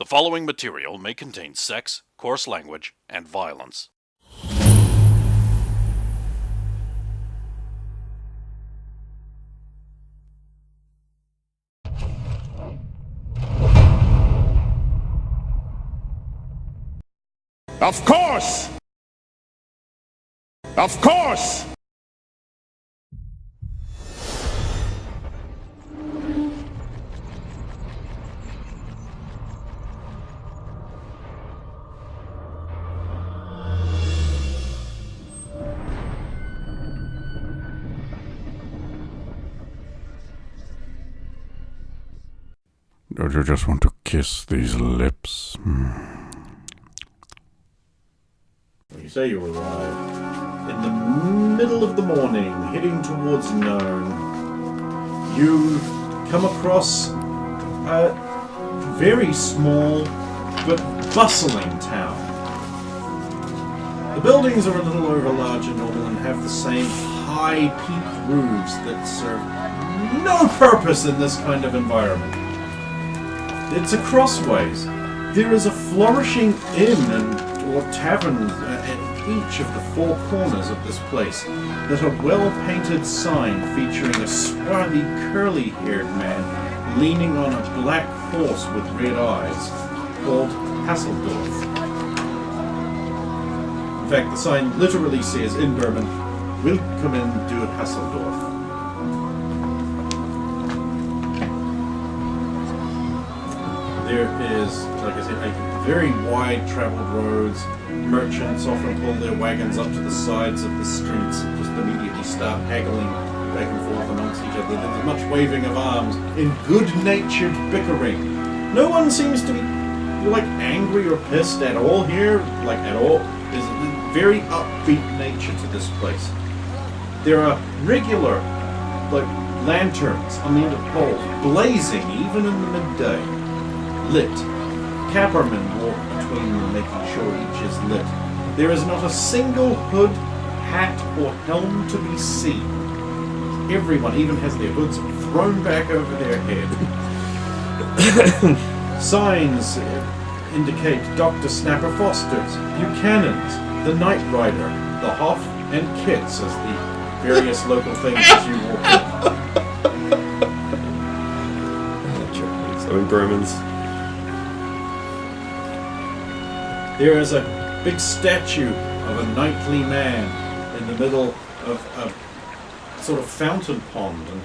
The following material may contain sex, coarse language, and violence. Of course! Of course! Don't you just want to kiss these lips? You say you arrive in the middle of the morning, heading towards noon. You come across a very small but bustling town. The buildings are a little over large and normal and have the same high peaked roofs that serve no purpose in this kind of environment. It's a crossways. There is a flourishing inn or tavern at each of the four corners of this place, that a well-painted sign featuring a swarthy, curly-haired man leaning on a black horse with red eyes, called Hasseldorf. In fact, the sign literally says in German, "Willkommen to Hasseldorf." There is, like I said, very wide traveled roads. Merchants often pull their wagons up to the sides of the streets and just immediately start haggling back and forth amongst each other. There's much waving of arms in good-natured bickering. No one seems to be angry or pissed at all here, at all. There's a very upbeat nature to this place. There are regular, lanterns on the end of poles, blazing even in the midday. Lit. Cappermen walk between them, making sure each is lit. There is not a single hood, hat, or helm to be seen. Everyone even has their hoods thrown back over their head. Signs indicate Dr. Snapper Foster's, Buchanan's, the Knight Rider, the Hoff, and Kitts as the various local things as you walk in. Berman's. There is a big statue of a knightly man in the middle of a sort of fountain pond, and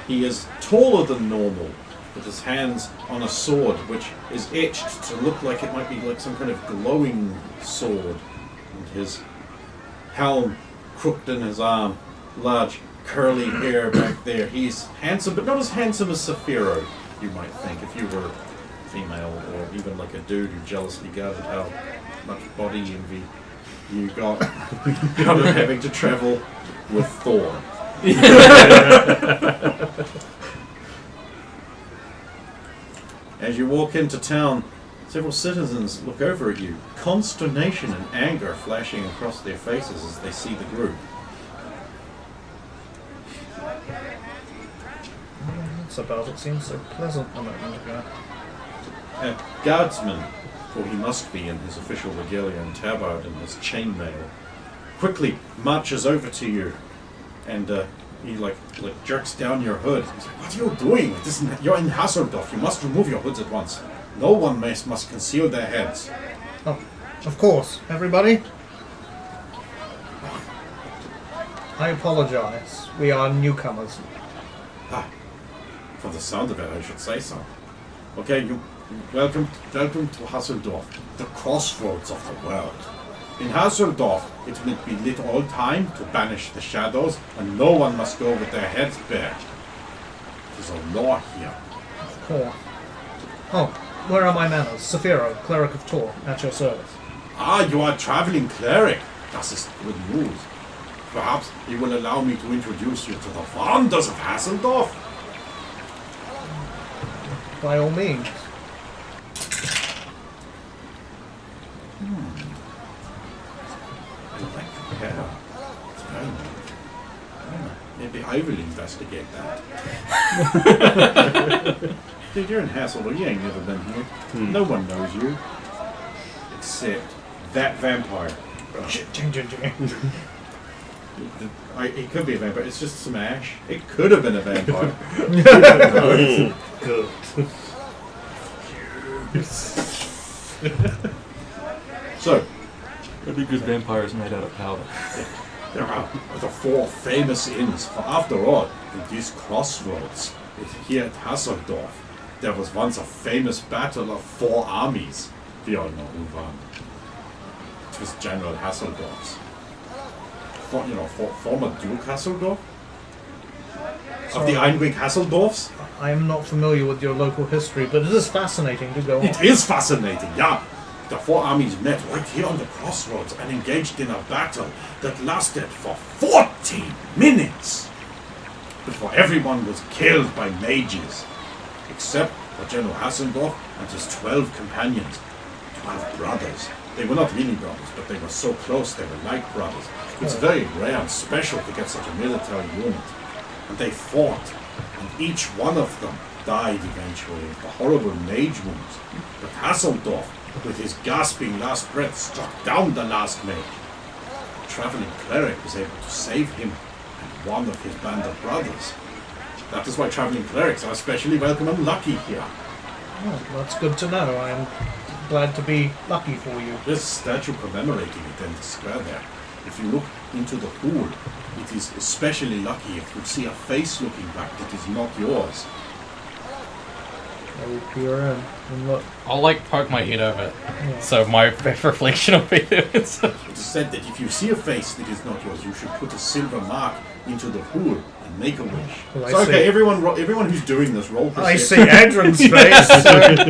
he is taller than normal, with his hands on a sword which is etched to look like it might be like some kind of glowing sword, and his helm crooked in his arm, large curly hair back there. He's handsome, but not as handsome as Saphiro, you might think, if you were female, or even like a dude who jealously guarded how much body envy you got out of having to travel with Thor. As you walk into town, several citizens look over at you, consternation and anger flashing across their faces as they see the group. Suppose it seems so pleasant a moment ago. A guardsman, for he must be in his official regalia and tabard and his chainmail, quickly marches over to you, and he jerks down your hood. He's like, "What are you doing? You're in Hasseldorf. You must remove your hoods at once. No one must conceal their heads." Oh, of course, everybody. I apologize. We are newcomers. For the sound of it, I should say so. Okay, welcome to Hasseldorf, the crossroads of the world. In Hasseldorf, it must be lit all time to banish the shadows, and no one must go with their heads bare. There's a law here. Of course. Oh, where are my manners? Saphiro, cleric of Tor, at your service. Ah, you are a traveling cleric. That is good news. Perhaps you will allow me to introduce you to the wonders of Hasseldorf. By all means. I like the hair. It's very nice. Maybe I will investigate that. Dude, you're in Hasselhoff. You ain't never been here. No one knows you. Except that vampire. It could be a vampire. It's just some ash. It could have been a vampire. Good. So, Maybe good vampires made out of powder. there are the 4 famous inns. For after all, in these crossroads, here at Hasseldorf, there was once a famous battle of 4 armies. We all know who won. It was General Hasseldorf's. Former Duke Hasseldorf? Of the Einweg Hasseldorfs? I am not familiar with your local history, but it is fascinating to go on. It is fascinating, yeah. The 4 armies met right here on the crossroads and engaged in a battle that lasted for 40 minutes before everyone was killed by mages, except for General Hassendorf and his 12 companions, 12 brothers. They were not really brothers, but they were so close they were like brothers. It's very rare and special to get such a military unit. And they fought, and each one of them died eventually of the horrible mage wounds. But Hasseldorf, with his gasping last breath, struck down the last mage. A traveling cleric was able to save him and one of his band of brothers. That is why traveling clerics are especially welcome and lucky here. Oh, that's good to know. I'm glad to be lucky for you. This statue commemorating it in the square there. If you look into the pool, it is especially lucky if you see a face looking back that is not yours. I will peer in and look. I'll poke my head over it, Yeah. so my reflection will be there. It is said that if you see a face that is not yours, you should put a silver mark into the pool and make a wish. Well, I So okay, see. everyone who's doing this, roll I perception. see Adrian's face,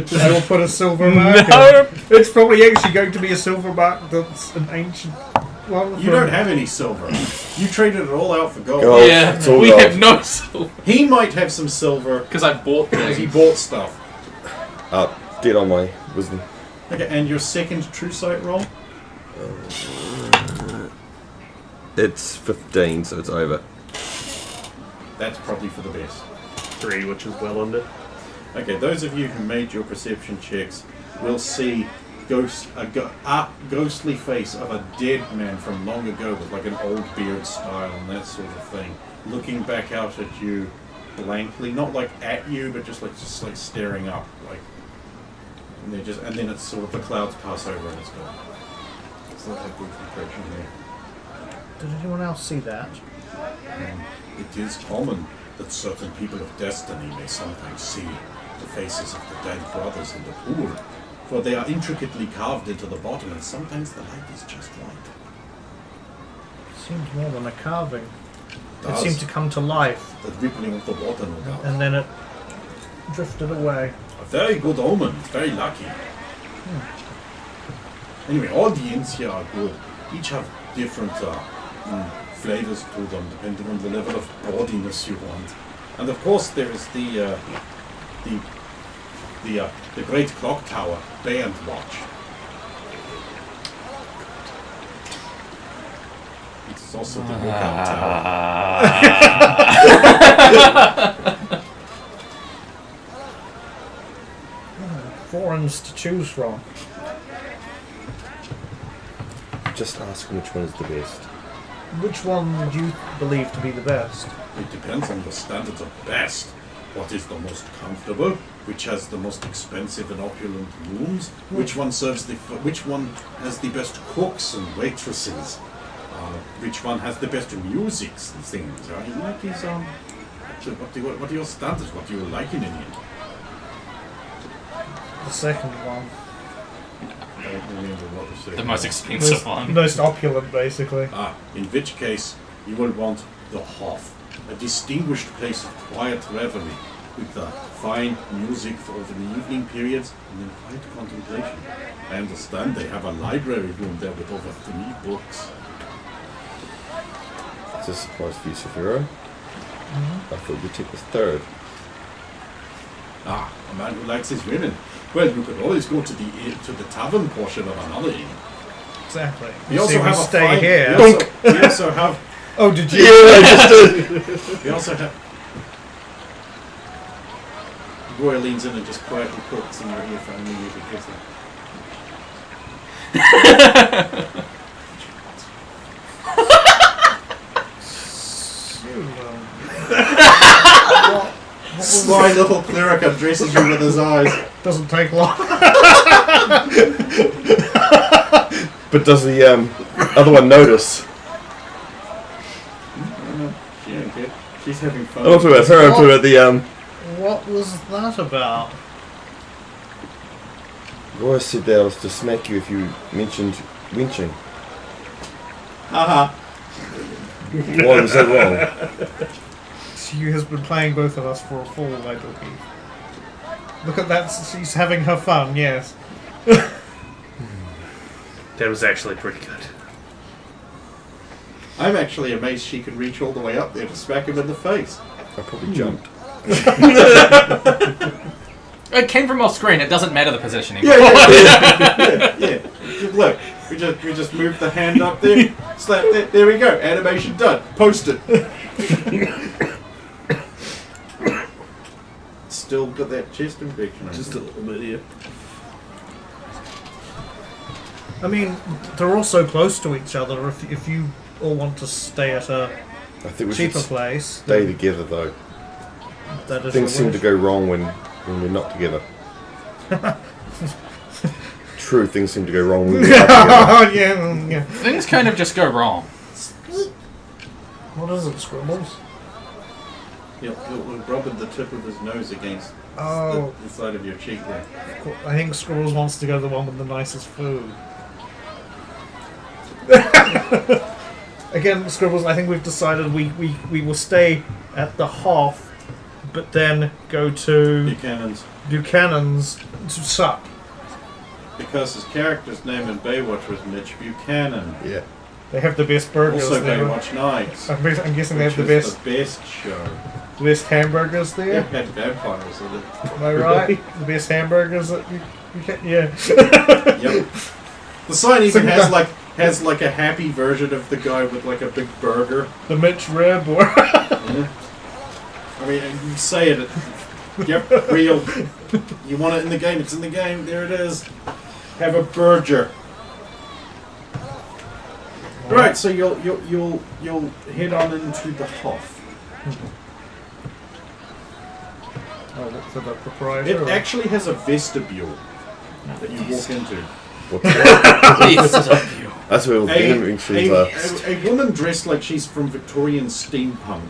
so I will put a silver mark No. in. It's probably actually going to be a silver mark that's an ancient one. You don't have any silver. You traded it all out for gold. Gold. Yeah, It's all we gold. have no silver. He might have some silver Because I bought because he things. bought stuff. Dead on my wisdom. Okay, and your second true sight roll? It's 15, so it's over. That's probably for the best. 3, which is well under. Okay, those of you who made your perception checks will see a ghostly face of a dead man from long ago with like an old beard style and that sort of thing, looking back out at you blankly, not like at you, but just like staring up, like. And then it's sort of the clouds pass over and it's gone. It's not that good impression there. Did anyone else see that? It is common that certain people of destiny may sometimes see the faces of the dead brothers in the pool, for they are intricately carved into the bottom, and sometimes the light is just right. It seemed more than a carving. It Does. seemed to come to life, The rippling of the water, no doubt. and then it drifted away. A very good omen. It's very lucky. Anyway, all the inns here are good. Each have different flavors to them, depending on the level of gaudiness you want. And of course, there is the great clock tower, Bay and Watch. It's also the lookout tower. Four inns to choose from. Just ask which one is the best. Which one would you believe to be the best? It depends on your standards of best. What is the most comfortable? Which has the most expensive and opulent rooms? Which one Which one has the best cooks and waitresses? Which one has the best music and things? What are your standards? What do you like in Indian? The second one. I don't remember what the second The most one. expensive one. Most opulent, basically. In which case you will want the Hof, a distinguished place of quiet reverie with fine music for over the evening periods and then quiet contemplation. I understand they have a library room there with over 3 books. It's a surprise for you, Saphira. I thought you'd take the third. A man who likes his women. Well, you could always go to the tavern portion of another inn. Exactly. We You also see, we have a stay fine, here. We also have. Oh, did you? We also have. Roy leans in and just quietly puts in your earphone and immediately gives them. Sly little cleric addresses you with his eyes. Doesn't take long. But does the other one notice? She don't care. She's having fun. I'm not talking about her, I'm talking about the What was that about? Roy said that I was to smack you if you mentioned winching. Haha. Why was that wrong? She has been playing both of us for a fall, I believe. Look at that, she's having her fun, yes. That was actually pretty good. I'm actually amazed she could reach all the way up there to smack him in the face. I probably jumped. It came from off screen. It doesn't matter the positioning. Yeah. Look, we just moved the hand up there. Slap that. There we go. Animation done. Post it. Still got that chest infection. Just a little bit, yeah. I mean, they're all so close to each other. If you all want to stay at a I think we cheaper should place, stay together though. that is Things your seem to wish. go wrong when we're not together. True, things seem to go wrong when we are together. yeah. Things kind of just go wrong. What is it, Scribbles? He'll rub the tip of his nose against Oh, the side of your cheek there. I think Scribbles wants to go to the one with the nicest food. Again, Scribbles, I think we've decided we will stay at the Hoff, but then go to Buchanan's to sup. Because his character's name in Baywatch was Mitch Buchanan. Yeah. They have the best burgers Also there. Baywatch Nights. I'm guessing they Which have the is best the best show. hamburgers They there. had vampires in it. Am I right? The best hamburgers that you can. Yeah. Yep. The sign even has like a happy version of the guy with like a big burger. The Mitch rib or. Yeah. I mean, you say it. Yep, real. You want it in the game? It's in the game. There it is. Have a burger. Right. So you'll head on into the Hoff. Oh, look for the proprietor. It actually has a vestibule that you walk into. What's that? Please. That's where all the enemy machines are. A woman dressed like she's from Victorian steampunk,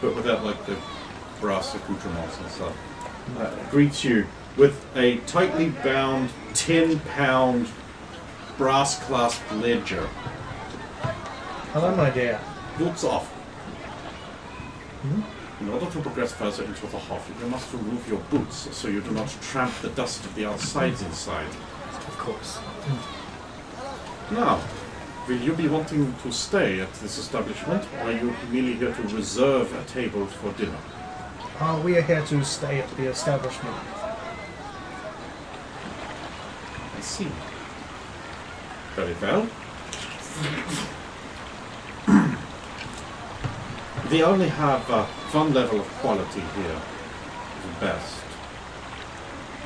but without like the brass accoutrements and stuff, greets you with a tightly bound 10-pound brass clasped ledger. Hello, my dear. Boots off. In order to progress further into the Hoff, you must remove your boots so you do not tramp the dust of the outsides inside. Of course. Now, will you be wanting to stay at this establishment, or are you merely here to reserve a table for dinner? We are here to stay at the establishment. I see. Very well. We only have one level of quality here. The best.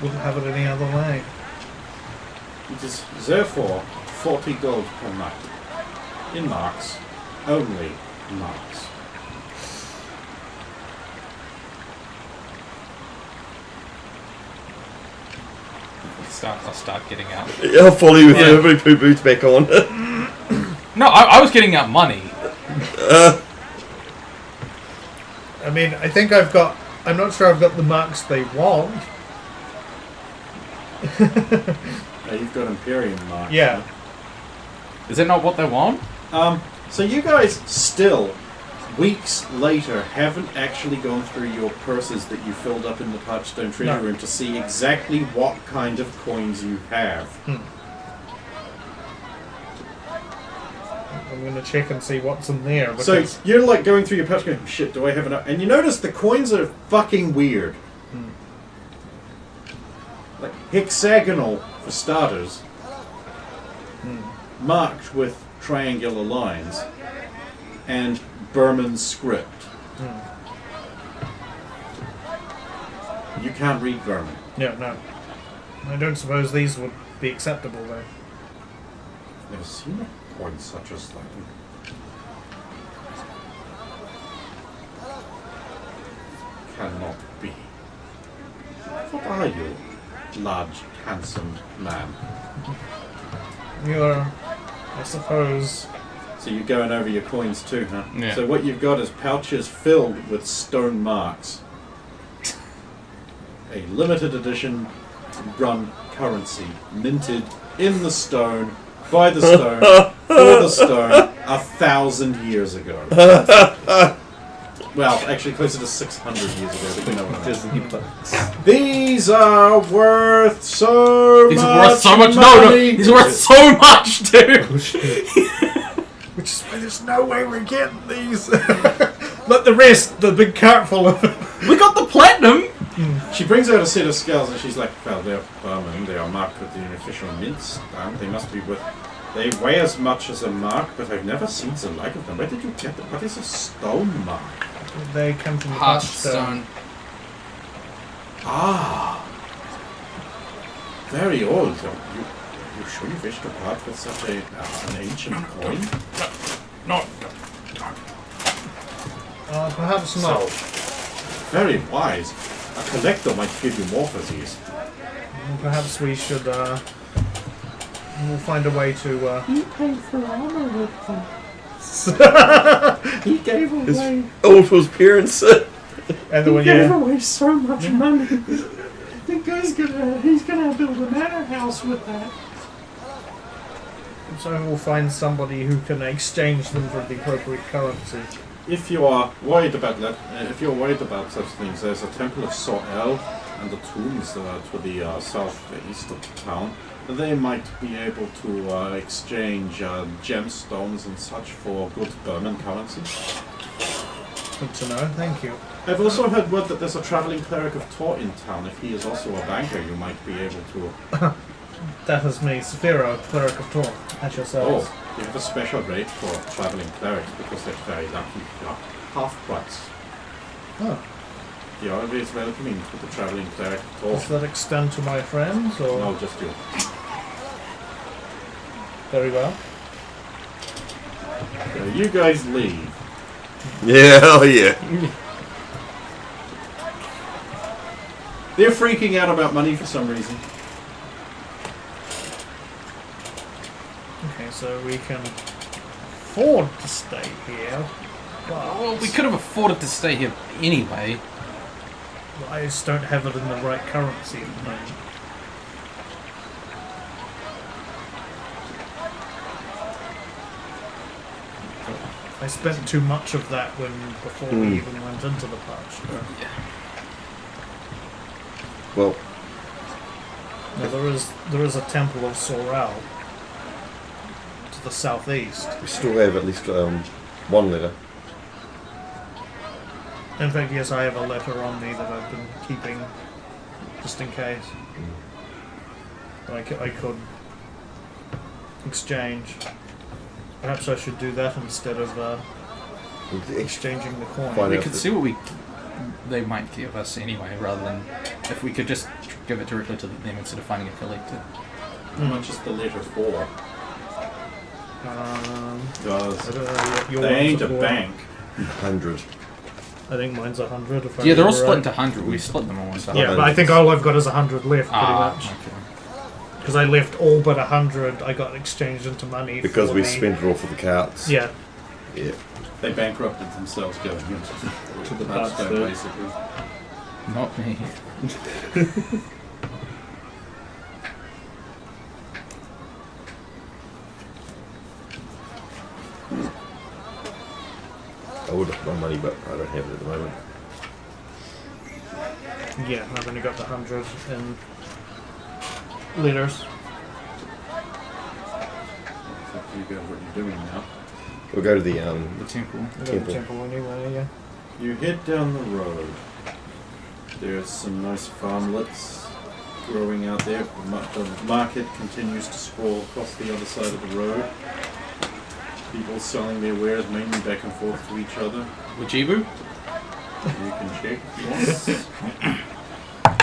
Wouldn't have it any other way. It is therefore 40 gold per night. In marks. Only marks. I'll start getting out. I'll follow you with every poo boots back on. No, I was getting out money. I mean, I think I've got. I'm not sure I've got the marks they want. You've got Imperium marks. Yeah. Is it not what they want? So you guys still, weeks later, haven't actually gone through your purses that you filled up in the Touchstone Treasure Room to see exactly what kind of coins you have. I'm gonna check and see what's in there. So Because you're like going through your pouch going, shit, do I have enough? And you notice the coins are fucking weird. Like hexagonal for starters. Marked with triangular lines. And Burman script. You can't read vermin. Yeah, no. I don't suppose these would be acceptable, though. Never seen a coin such as that. Cannot be. What are you, large, handsome man? You're, I suppose... So you're going over your coins too, huh? Yeah. So what you've got is pouches filled with stone marks. A limited edition run currency, minted in the stone, by the stone, for the stone, 1,000 years ago. Well, actually closer to 600 years ago, but you know what I mean. These are worth so These much are worth so much. money. No, these are worth so much, dude. Which is why there's no way we're getting these. Let the rest, the big cart full of it. We got the platinum. She brings out a set of scales and she's like, well, they're Burman, they are marked with the official mint stamp, they must be worth... They weigh as much as a mark, but I've never seen the like of them. Where did you get them? What is a stone mark? They come from the Parched parched stone. stone. Ah! Very old. You sure you wish to part with such an ancient coin? No. Perhaps not. Very wise. A collector might give you more for these. Perhaps we should, we'll find a way to, He paid for armor with them. He gave away... All for his parents. and the one, yeah. away so much money. The guy's he's gonna build a manor house with that. So we'll find somebody who can exchange them for the appropriate currency. If you are worried about that, if you're worried about such things, there's a temple of Sorel and the tombs to the southeast of town. They might be able to exchange gemstones and such for good Burman currency. Good to know, thank you. I've also heard word that there's a traveling cleric of Tor in town. If he is also a banker, you might be able to... That is me, Saphira, cleric of Tor, at your service. Oh, you have a special rate for traveling clerics because they're very lucky. Half price. Oh. You're always welcoming to the traveling cleric of Tor. Does that extend to my friends, or...? No, just you. Very well. So you guys leave. Yeah, hell yeah. They're freaking out about money for some reason. Okay, so we can afford to stay here, but Well, we could have afforded to stay here anyway. I just don't have it in the right currency at the moment. I spent too much of that before we even went into the patch. Well, Now there is a temple of Sorel to the southeast. we still have at least one letter. In fact, yes, I have a letter on me that I've been keeping just in case. I could exchange. Perhaps I should do that instead of exchanging the coin. Find We out could that- see what they might give us anyway, rather than if we could just give it directly to them instead of finding a collector. How much is the letter for? I Because don't know. Your they one's ain't a four. bank. 100. I think mine's 100. If I Yeah, they're all remember split right. into 100. We split them all into Yeah, 100. but I think all I've got is 100 left, pretty much. Okay. Because I left all but 100. I got exchanged into money. Because for we the- spent it all for the carts. Yeah. Yeah. They bankrupted themselves going into the That's Hearthstone, it. basically. Not me. I would have my money, but I don't have it at the moment. Yeah, I've only got the 100 in letters. It's up to you guys what you're doing now. We'll go to the The temple. I got the Temple. temple anyway, yeah. You head down the road. There's some nice farmlets growing out there. The market continues to sprawl across the other side of the road. People selling their wares mainly back and forth to each other. Wajibu? You can check if you want.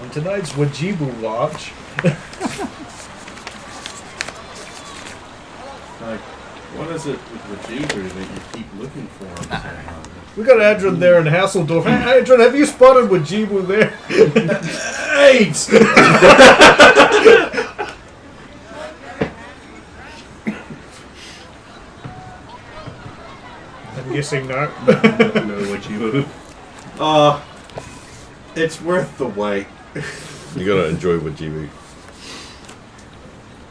On tonight's Wajibu Watch. Like, what is it with Wajibu that you keep looking for? We got Adrian there in Hasseldorf. Hey, Adrian, have you spotted Wajibu there? AIDS! I'm guessing no. No, what you. It's worth the wait. You gotta enjoy Wajibu.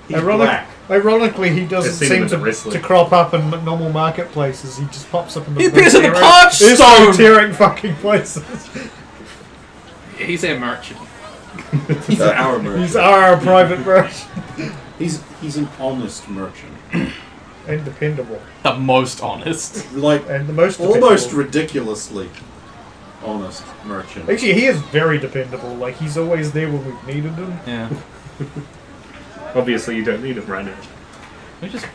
He's black. Ironically, he doesn't I've seen seem him in the wrestling. to crop up in normal marketplaces. He just pops up in the He appears in the Parch Stone! esoteric fucking places. He's a merchant. He's our merchant. He's our private merchant. He's an honest merchant. And dependable. The most honest. Like, And the most almost dependable. ridiculously honest merchant. Actually, he is very dependable. Like, he's always there when we've needed him. Yeah. Obviously, you don't need him right now. We just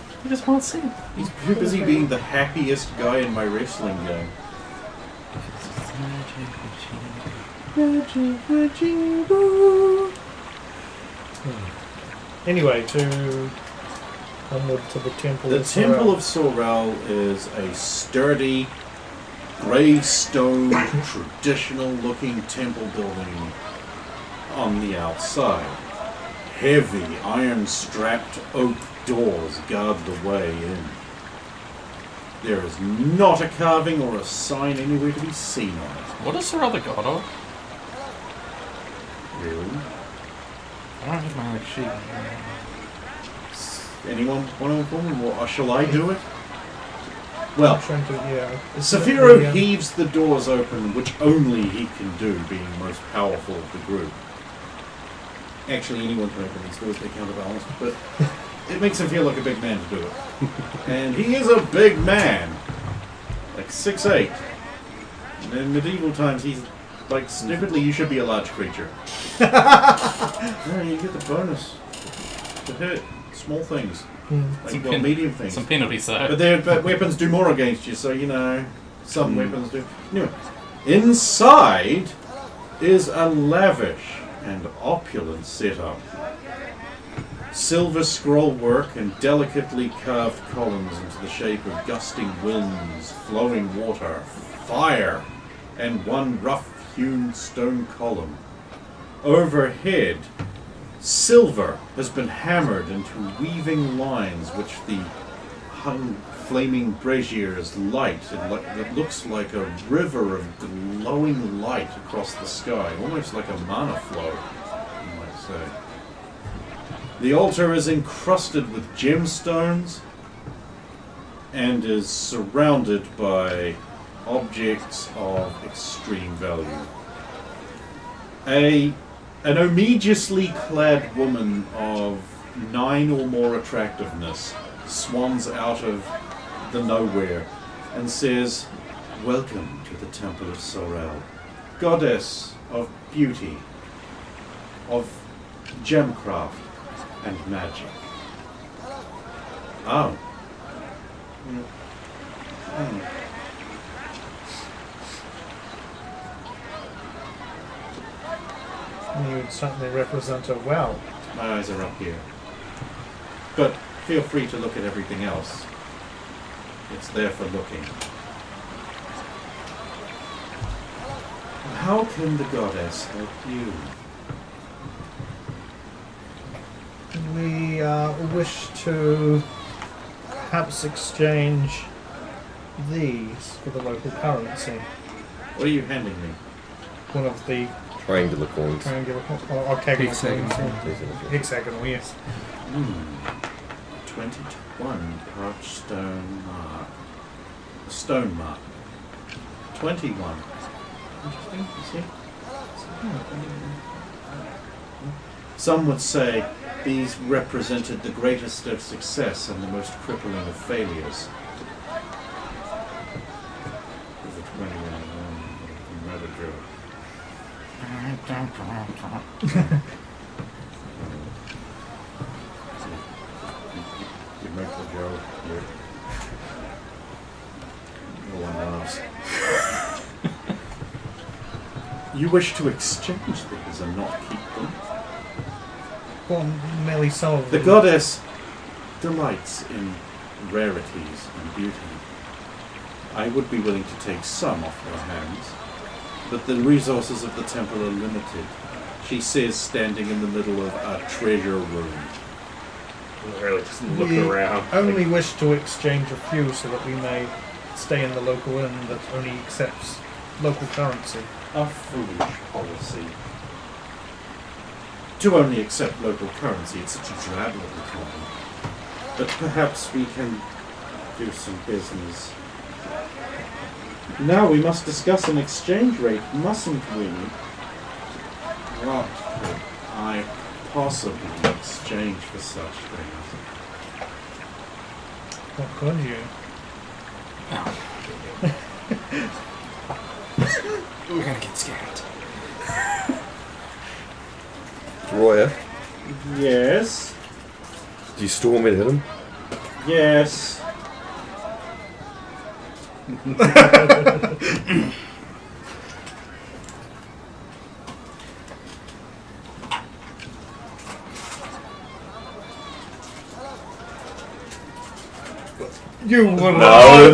want to see him. He's too busy being the happiest guy in my wrestling game. Anyway, onward to the Temple The of Temple Sorrel. of Sorrel is a sturdy, grey stone, traditional-looking temple building on the outside. Heavy, iron-strapped oak doors guard the way in. There is not a carving or a sign anywhere to be seen on it. What is her other god of? Really? I don't have my like sheet. Anyone want to inform me? Or shall I do it? Well, I'm trying to, yeah. Saphiro Yeah. heaves the doors open, which only he can do, being most powerful of the group. Actually, anyone can open these doors, they counterbalance, but it makes him feel like a big man to do it. And he is a big man. Like 6'8". And in medieval times, he's like, stupidly, you should be a large creature. No, you get the bonus to hit small things. Like, well, medium things. Some penalties though. But weapons do more against you, so you know, some weapons do. Anyway, inside is a lavish and opulent setup. Silver scroll work and delicately carved columns into the shape of gusting winds, flowing water, fire, and one rough-hewn stone column. Overhead, silver has been hammered into weaving lines which the hung flaming braziers light. It looks like a river of glowing light across the sky, almost like a mana flow, you might say. The altar is encrusted with gemstones and is surrounded by objects of extreme value. An ominously clad woman of 9 or more attractiveness swans out of the nowhere and says, "Welcome to the Temple of Sorrel, goddess of beauty, of gemcraft and magic." Oh. You would certainly represent her well. My eyes are up here. But feel free to look at everything else. It's there for looking. How can the goddess help you? We wish to perhaps exchange these for the local currency. What are you handing me? One of the Triangular coins. triangular or octagonal Hexagonal. coins. Hexagonal, yes. 21 parched stone mark. Stone mark. 21. Interesting, you see? Some would say these represented the greatest of success and the most crippling of failures. There's a 21 from Reddit drill. You make the joke. No one laughs. You wish to exchange these and not keep them? Well, merely some of The them. goddess delights in rarities and beauty. I would be willing to take some off your hands, but the resources of the temple are limited. She says, standing in the middle of a treasure room. Really, just looking We around. only wish to exchange a few so that we may stay in the local inn that only accepts local currency. A foolish policy. To only accept local currency, it's such a drab little colony. But perhaps we can do some business. Now we must discuss an exchange rate, mustn't we? What could I possibly exchange for such things? What could you? We're gonna get scared. Roya, Yes. do you still want me to hit him? Yes. You wouldn't. What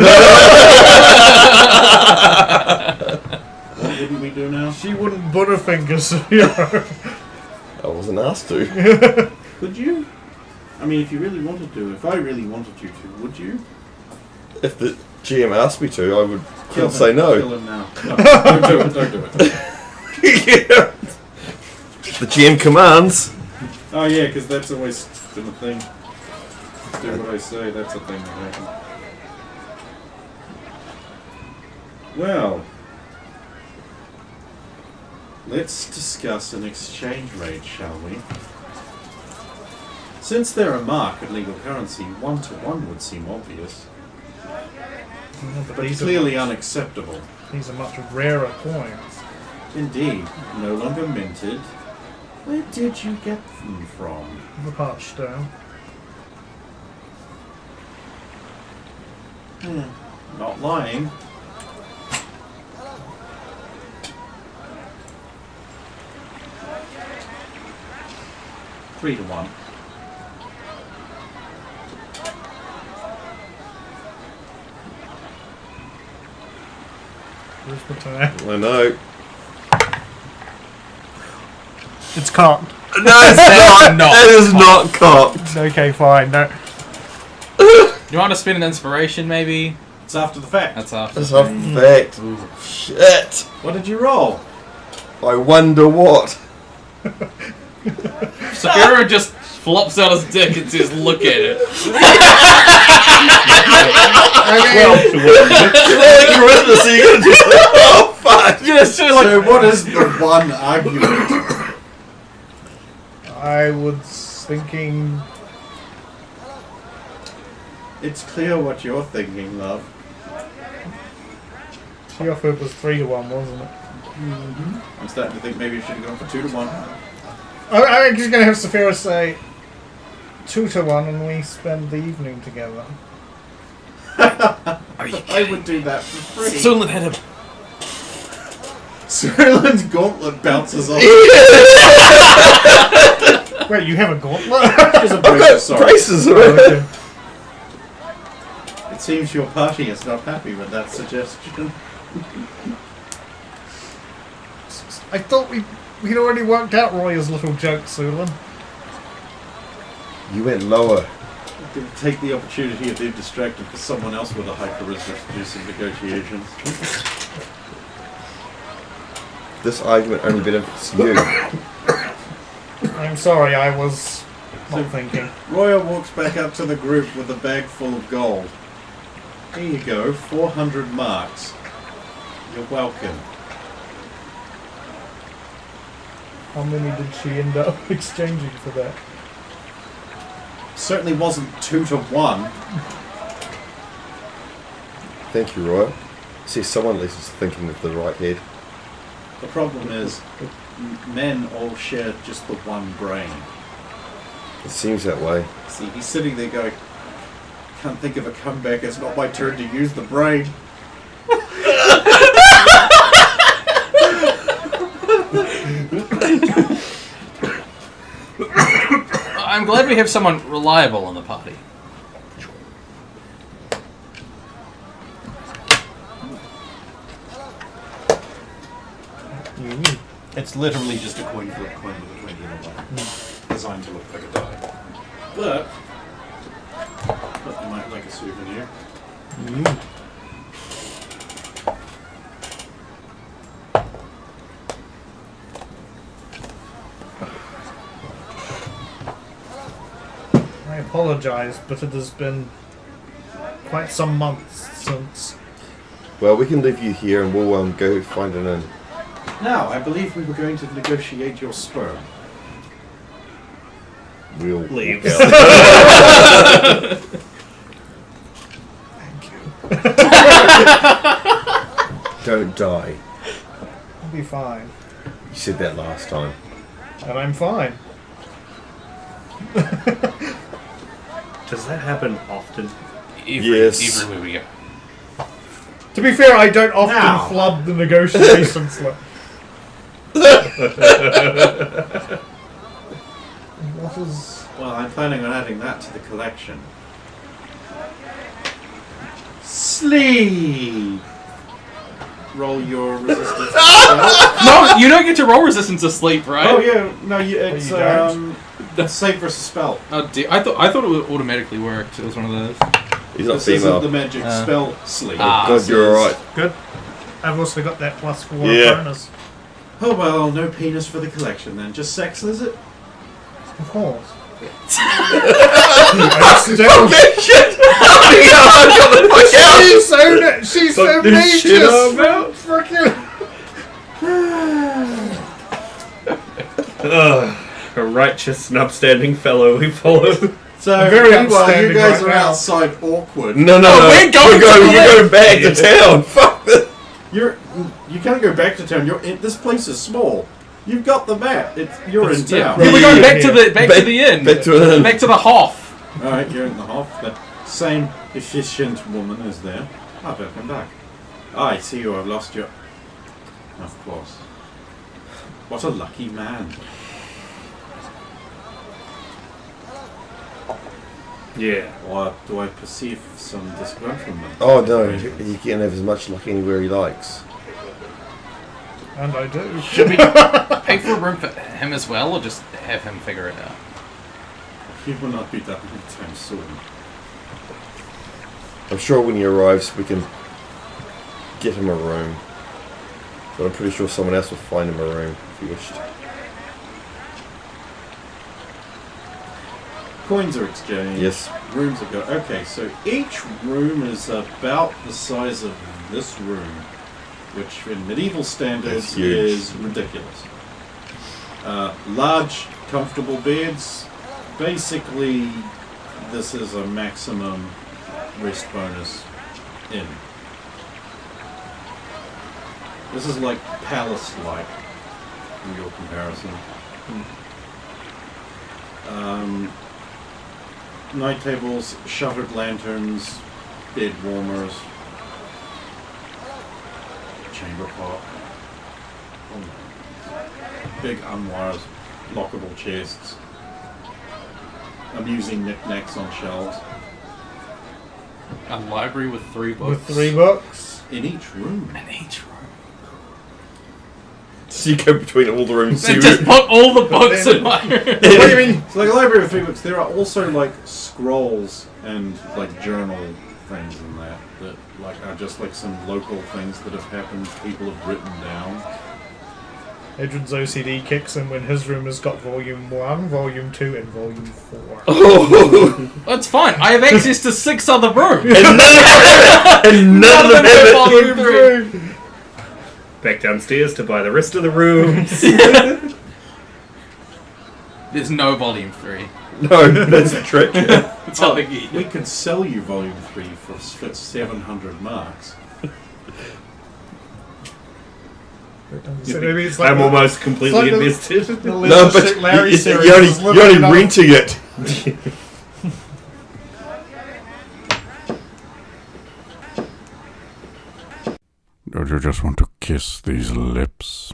wouldn't we do now? She wouldn't butterfinger Sierra. I wasn't asked to. Could you? I mean, if you really wanted to, if I really wanted you to, would you? If the GM asked me to, I would Kill say him. no. Kill him now. No, don't do it. Don't do it. Yeah. The GM commands. Oh yeah, because that's always been a thing. Do what I say. That's a thing that happens. Well, let's discuss an exchange rate, shall we? Since they're a mark in legal currency, 1-to-1 would seem obvious, But but these clearly are unacceptable. these are much rarer coins. Indeed, no longer minted. Where did you get them from? The parched stone. Not lying. Three to one. Where's the time? I know. It's cocked. No, it's not. It is not cocked. Okay, fine. No. You want to spin an inspiration, maybe? It's after the fact. That's after. That's a fact. Shit. What did you roll? I wonder what. Saphira just flops out his dick and says, "Look at it." Charisma, so you're gonna do oh fuck. So what is the one argument? I was thinking. It's clear what you're thinking, love. She offered was 3-to-1, wasn't it? I'm starting to think maybe you should have gone for 2-to-1. I'm just gonna have Saphira say 2-to-1, and we spend the evening together. I would do that for free. Soon had him. Cerulean's gauntlet bounces off. Wait, you have a gauntlet? There's a I've brace got of sorrow. braces Oh, around. okay. It seems your party is not happy with that suggestion. I thought we'd already worked out Roy's little joke, Sulan. You went lower. Did take the opportunity of being distracted for someone else with a high charisma to do some negotiations. This argument only benefits you. I'm sorry, I was not thinking. Roya walks back up to the group with a bag full of gold. Here you go, 400 marks. You're welcome. How many did she end up exchanging for that? Certainly wasn't 2-to-1. Thank you, Roy. See, someone at least is thinking with the right head. The problem is, men all share just the one brain. It seems that way. See, he's sitting there going, can't think of a comeback, it's not my turn to use the brain. I'm glad we have someone reliable in the party. It's literally just a coin flip coin with a 20 in a 1. Designed to look like a die. But you might like a souvenir. I apologise, but it has been quite some months since. Well, we can leave you here and we'll go find an inn. Now, I believe we were going to negotiate your sperm. We'll Leave. walk out. Thank you. Don't die. I'll be fine. You said that last time. And I'm fine. Does that happen often? Yes. Everywhere we go. To be fair, I don't often Now. flub the negotiation slip. What is... Well, I'm planning on adding that to the collection. Sleep! Roll your resistance. No, you don't get to roll resistance to sleep, right? Oh yeah, no, it's you don't? save versus spell. Oh, dear. I thought it would automatically work. It was one of those. He's not This isn't female. the magic spell sleep. God, you're alright. Good. I've also got that +4 Yeah. bonus. Oh well, no penis for the collection then. Just sex, is it? Of course. Fuck that shit! She's Fuck so this shit nature's up. freaking... A righteous and upstanding fellow we follow. So Very meanwhile, you upstanding guys right are now. outside awkward. No, we're going to the we're going back to town. Fuck this. You can't go back to town. This place is small. You've got the map. You're in town. Yeah, we're going back to the Back inn. back to an inn. Back to the Hoff. Alright, you're in the half. The same efficient woman is there. Ah, welcome back. Ah, I see you. I've lost you. Of course. What a lucky man. Yeah. Or do I perceive some disgruntlement? Oh no, he can have as much luck anywhere he likes. And I do. Should we pay for a room for him as well, or just have him figure it out? He will not be done anytime soon. I'm sure when he arrives we can get him a room. But I'm pretty sure someone else will find him a room if he wished. Coins are exchanged. Yes. Rooms are go. Okay, so each room is about the size of this room, which in medieval standards That's huge. is ridiculous. Large, comfortable beds. Basically, this is a maximum rest bonus in. This is like palace-like in your comparison. Night tables, shuttered lanterns, bed warmers, chamber pot, big armoires, lockable chests, amusing knickknacks on shelves. A library with 3 books. With 3 books. In each room. In each room. So you go between all the rooms. And just put all the books in my room. What do you mean? It's like a library with 3 books. There are also like scrolls and like journal things in that like are just like some local things that have happened. People have written down. Edwin's OCD kicks in when his room has got Volume 1, Volume 2, and Volume 4. Oh, That's fine. I have access to 6 other rooms. and none of them have it. Volume 3. Back downstairs to buy the rest of the rooms. There's no volume 3. No, that's the trick. That's how they get you. We could sell you Volume 3 for 700 marks. So maybe it's like I'm almost completely it's like the- invested. the No, Little but Shit Larry you- series you're is only literally another- renting it. Don't you just want to kiss these lips?